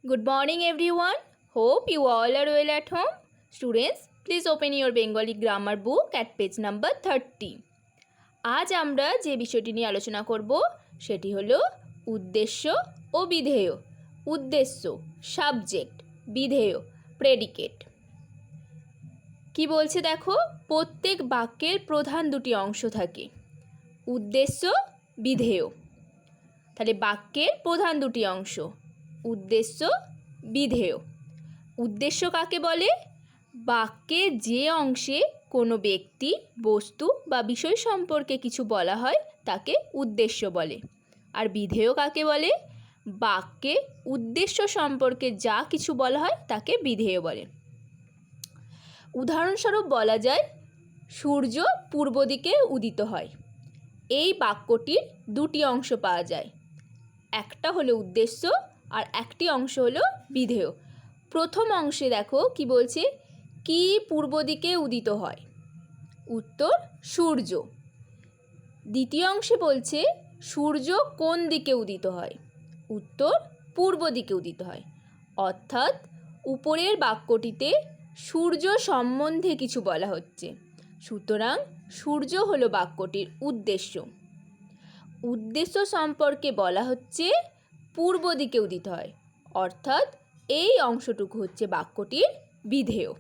Good morning everyone. Hope you all are well at home. Students, please open your Bengali grammar book at page number 30. আজ আমরা যে বিষয়টি নিয়ে আলোচনা করব সেটি হলো উদ্দেশ্য ও বিধেয়। উদ্দেশ্য সাবজেক্ট, বিধেয় প্রেডিকেট। কি বলছে দেখো, প্রত্যেক বাক্যের প্রধান দুটি অংশ থাকে, উদ্দেশ্য, বিধেয়। তাহলে বাক্যের প্রধান দুটি অংশ উদ্দেশ্য, বিধেয়। উদ্দেশ্য কাকে বলে? বাক্যে যে অংশে কোনো ব্যক্তি, বস্তু বা বিষয় সম্পর্কে কিছু বলা হয় তাকে উদ্দেশ্য বলে। আর বিধেয় কাকে বলে? বাক্যে উদ্দেশ্য সম্পর্কে যা কিছু বলা হয় তাকে বিধেয় বলে। উদাহরণস্বরূপ বলা যায়, সূর্য পূর্ব দিকে উদিত হয়। এই বাক্যটির দুটি অংশ পাওয়া যায়, একটা হলো উদ্দেশ্য আর একটি অংশ হলো বিধেয়। প্রথম অংশে দেখো কি বলছে, কি পূর্ব দিকে উদিত হয়? উত্তর সূর্য। দ্বিতীয় অংশে বলছে সূর্য কোন দিকে উদিত হয়? উত্তর পূর্ব দিকে উদিত হয়। অর্থাৎ উপরের বাক্যটিতে সূর্য সম্বন্ধে কিছু বলা হচ্ছে, সুতরাং সূর্য হলো বাক্যটির উদ্দেশ্য। উদ্দেশ্য সম্পর্কে বলা হচ্ছে পূর্ব দিকে উদিত হয়, অর্থাৎ এই অংশটুকু হচ্ছে বাক্যটির বিধেয়।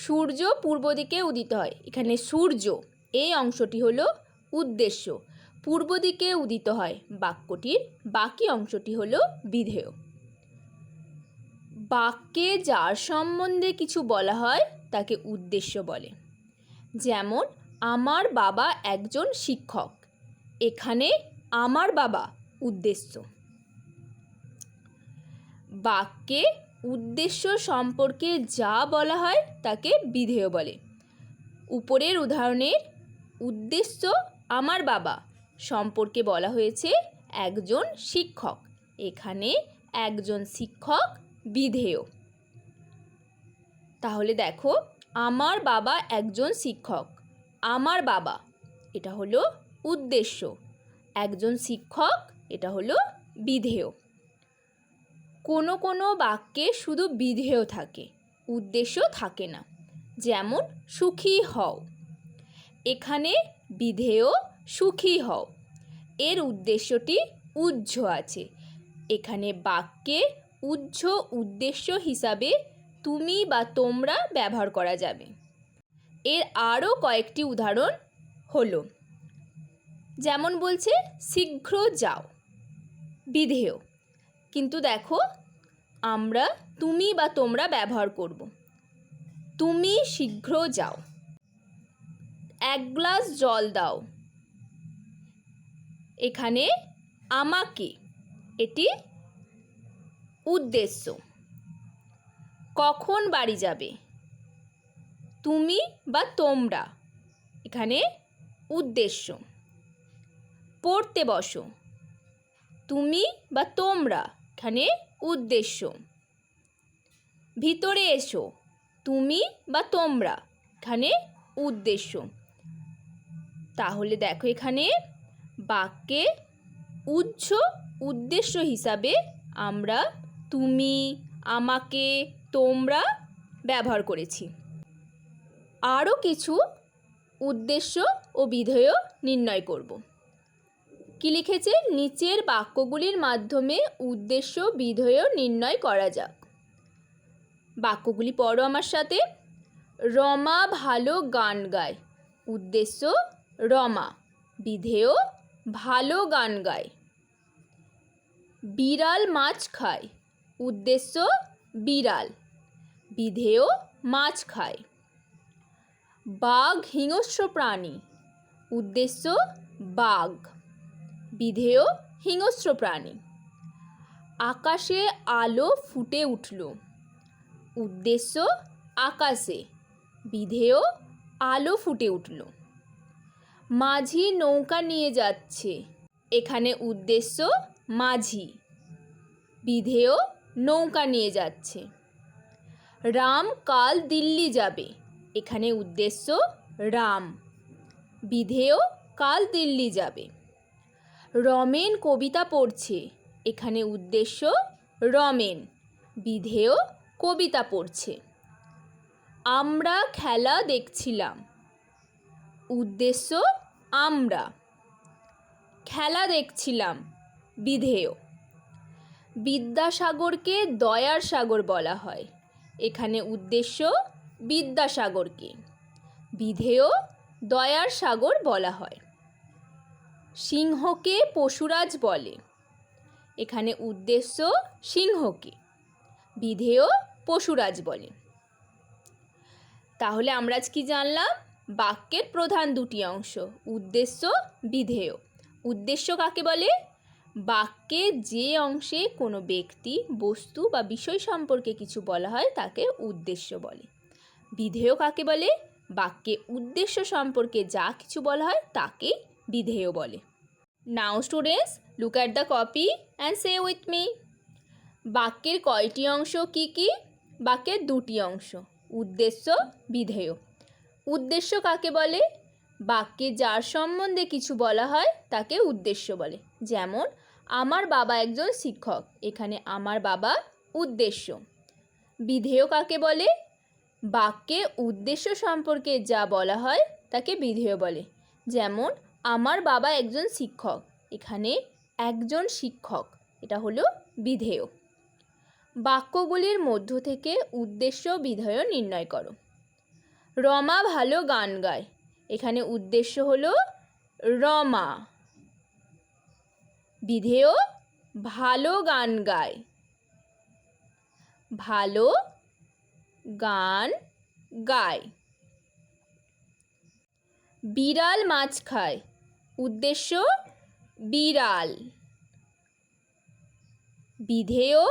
সূর্য পূর্ব দিকে উদিত হয়, এখানে সূর্য এই অংশটি হলো উদ্দেশ্য, পূর্ব দিকে উদিত হয় বাক্যটির বাকি অংশটি হলো বিধেয়। বাক্যে যার সম্বন্ধে কিছু বলা হয় তাকে উদ্দেশ্য বলে। যেমন, আমার বাবা একজন শিক্ষক, এখানে আমার বাবা উদ্দেশ্য। বাক্যে উদ্দেশ্য সম্পর্কে যা বলা হয় তাকে বিধেয় বলে। উপরের উদাহরণের উদ্দেশ্য আমার বাবা সম্পর্কে বলা হয়েছে একজন শিক্ষক, এখানে একজন শিক্ষক বিধেয়। তাহলে দেখো, আমার বাবা একজন শিক্ষক, আমার বাবা এটা হলো উদ্দেশ্য, একজন শিক্ষক এটা হলো বিধেয়। কোনো কোনো বাক্যে শুধু বিধেয় থাকে, উদ্দেশ্য থাকে না। যেমন সুখী হও, এখানে বিধেয় সুখী হও, এর উদ্দেশ্যটি উহ্য আছে। এখানে বাক্যে উহ্য উদ্দেশ্য হিসাবে তুমি বা তোমরা ব্যবহার করা যাবে। এর আরও কয়েকটি উদাহরণ হলো, যেমন বলছে শীঘ্র যাও, বিধেয়, কিন্তু দেখো আমরা তুমি বা তোমরা ব্যবহার করব। তুমি শীঘ্র যাও। এক গ্লাস জল দাও, এখানে আমাকে এটি উদ্দেশ্য। কখন বাড়ি যাবে? তুমি বা তোমরা এখানে উদ্দেশ্য। পড়তে বসো, তুমি বা তোমরা এখানে উদ্দেশ্য। ভিতরে এসো, তুমি বা তোমরা এখানে উদ্দেশ্য। তাহলে দেখো, এখানে বাক্যে উহ্য উদ্দেশ্য হিসাবে আমরা তুমি, আমাকে, তোমরা ব্যবহার করেছি। আরও কিছু উদ্দেশ্য ও বিধেয় নির্ণয় করব। কি লিখেছে, নিচের বাক্যগুলির মাধ্যমে উদ্দেশ্য বিধেয় নির্ণয় করা যাক। বাক্যগুলি পড়ো আমার সাথে। রমা ভালো গান গায়, উদ্দেশ্য রমা, বিধেয় ভালো গান গায়। বিড়াল মাছ খায়, উদ্দেশ্য বিড়াল, বিধেয় মাছ খায়। বাঘ হিংস্র প্রাণী, উদ্দেশ্য বাঘ, বিধেয় হিংস্র প্রাণী। আকাশে আলো ফুটে উঠল, উদ্দেশ্য আকাশে, বিধেয় আলো ফুটে উঠল। মাঝি নৌকা নিয়ে যাচ্ছে, এখানে উদ্দেশ্য মাঝি, বিধেয় নৌকা নিয়ে যাচ্ছে। রাম কাল দিল্লি যাবে, এখানে উদ্দেশ্য রাম, বিধেয় কাল দিল্লি যাবে। রমেন কবিতা পড়ছে, এখানে উদ্দেশ্য রমেন, বিধেয় কবিতা পড়ছে। আমরা খেলা দেখছিলাম, উদ্দেশ্য আমরা, খেলা দেখছিলাম, বিধেয়। বিদ্যাসাগরকে দয়ার সাগর বলা হয়, এখানে উদ্দেশ্য বিদ্যাসাগরকে, বিধেয় দয়ার সাগর বলা হয়। সিংহকে পশুরাজ বলে, এখানে উদ্দেশ্য সিংহকে, বিধেয় পশুরাজ বলে। তাহলে আমরা আজ কি জানলাম? বাক্যের প্রধান দুটি অংশ, উদ্দেশ্য, বিধেয়। উদ্দেশ্য কাকে বলে? বাক্যে যে অংশে কোনো ব্যক্তি, বস্তু বা বিষয় সম্পর্কে কিছু বলা হয় তাকে উদ্দেশ্য বলে। বিধেয় কাকে বলে? বাক্যে উদ্দেশ্য সম্পর্কে যা কিছু বলা হয় তাকে বিধেয় বলে। Now students, look at the copy and say with me. বাক্যের কয়টি অংশ কি কি? বাক্যের দুটি অংশ, উদ্দেশ্য, বিধেয়। উদ্দেশ্য কাকে বলে? বাক্যে যার সম্বন্ধে কিছু বলা হয় তাকে উদ্দেশ্য বলে। যেমন আমার বাবা একজন শিক্ষক, এখানে আমার বাবা উদ্দেশ্য। বিধেয় কাকে বলে? বাক্যে উদ্দেশ্য সম্পর্কে যা বলা হয় তাকে বিধেয় বলে। যেমন আমার বাবা একজন শিক্ষক, এখানে একজন শিক্ষক, এটা হলো বিধেয়। বাক্যগুলির মধ্য থেকে উদ্দেশ্য বিধেয় নির্ণয় করো। রমা ভালো গান গায়, এখানে উদ্দেশ্য হলো রমা, বিধেয় ভালো গান গায়, ভালো গান গায়। বিড়াল মাছ খায়, উদ্দেশ্য বিড়াল, বিধেয়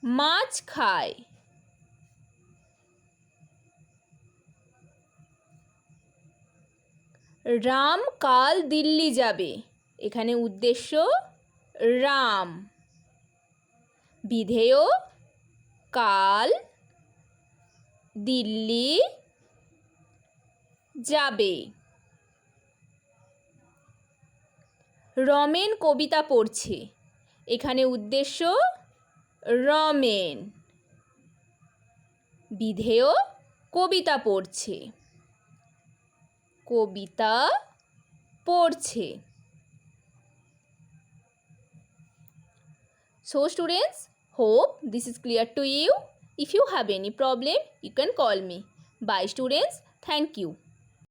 মাছ খায়। রাম কাল দিল্লি যাবে, এখানে উদ্দেশ্য রাম, বিধেয় কাল দিল্লি যাবে। রমেন কবিতা পড়ছে, এখানে উদ্দেশ্য রমেন, বিধেয় কবিতা পড়ছে, কবিতা পড়ছে। So students, hope this is clear to you. If you have any problem, you can call me. Bye students. Thank you.